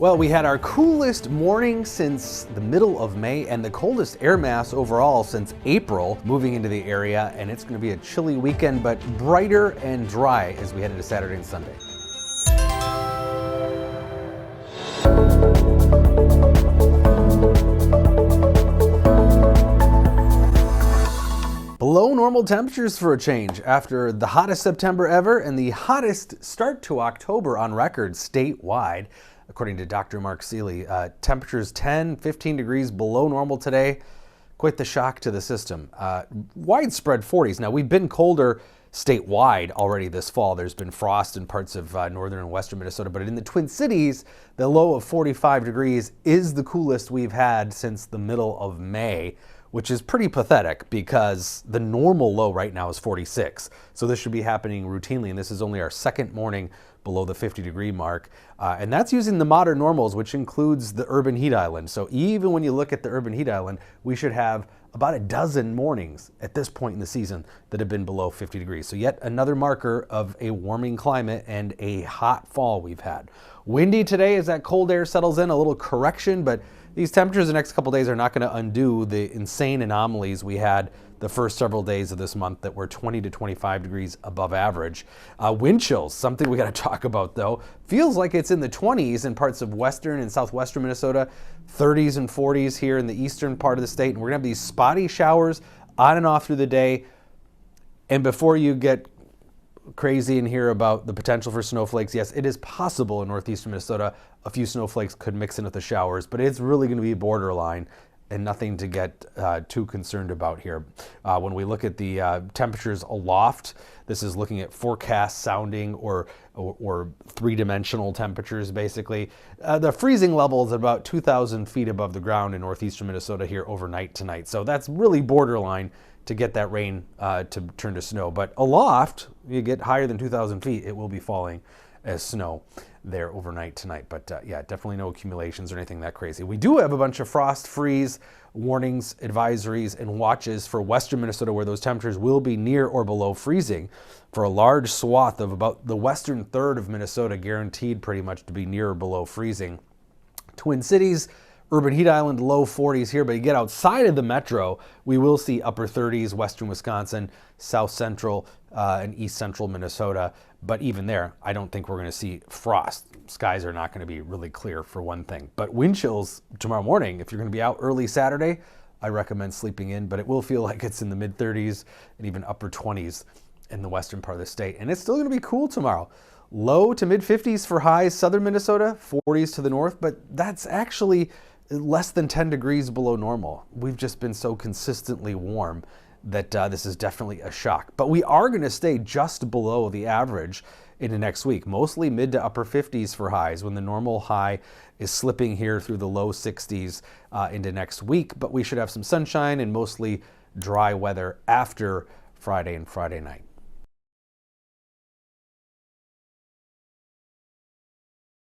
Well, we had our coolest morning since the middle of May and the coldest air mass overall since April moving into the area, and it's going to be a chilly weekend, but brighter and dry as we head into Saturday and Sunday. Below normal temperatures for a change after the hottest September ever and the hottest start to October on record statewide. According to Dr. Mark Seeley, temperatures 10, 15 degrees below normal today. Quite the shock to the system. Widespread 40s. Now, we've been colder statewide already this fall. There's been frost in parts of northern and western Minnesota, but in the Twin Cities, the low of 45 degrees is the coolest we've had since the middle of May, which is pretty pathetic because the normal low right now is 46. So this should be happening routinely, and this is only our second morning below the 50-degree mark. And that's using the modern normals, which includes the urban heat island. So even when you look at the urban heat island, we should have about a dozen mornings at this point in the season that have been below 50 degrees. So yet another marker of a warming climate and a hot fall we've had. Windy today as that cold air settles in, a little correction, but these temperatures the next couple days are not going to undo the insane anomalies we had the first several days of this month that were 20 to 25 degrees above average. Wind chills, something we got to talk about though. Feels like it's in the 20s in parts of western and southwestern Minnesota, 30s and 40s here in the eastern part of the state. And we're going to have these spotty showers on and off through the day. And before you get crazy and hear about the potential for snowflakes, yes, it is possible in northeastern Minnesota a few snowflakes could mix in with the showers, but it's really going to be borderline and nothing to get too concerned about here. When we look at the temperatures aloft, this is looking at forecast sounding or three-dimensional temperatures basically. The freezing level is about 2,000 feet above the ground in northeastern Minnesota here overnight tonight. So that's really borderline to get that rain to turn to snow. But aloft, you get higher than 2,000 feet, it will be falling as snow there overnight tonight. But yeah, definitely no accumulations or anything that crazy. We do have a bunch of frost freeze warnings, advisories, and watches for western Minnesota where those temperatures will be near or below freezing for a large swath of about the western third of Minnesota, guaranteed pretty much to be near or below freezing. Twin Cities, urban heat island, low 40s here, but you get outside of the metro, we will see upper 30s, western Wisconsin, south central and east central Minnesota. But even there, I don't think we're going to see frost. Skies are not going to be really clear for one thing. But wind chills tomorrow morning, if you're going to be out early Saturday, I recommend sleeping in, but it will feel like it's in the mid 30s and even upper 20s in the western part of the state. And it's still going to be cool tomorrow. Low to mid 50s for highs, southern Minnesota, 40s to the north, but that's actually less than 10 degrees below normal. We've just been so consistently warm that this is definitely a shock. But we are going to stay just below the average into next week, mostly mid to upper 50s for highs when the normal high is slipping here through the low 60s into next week. But we should have some sunshine and mostly dry weather after Friday and Friday night.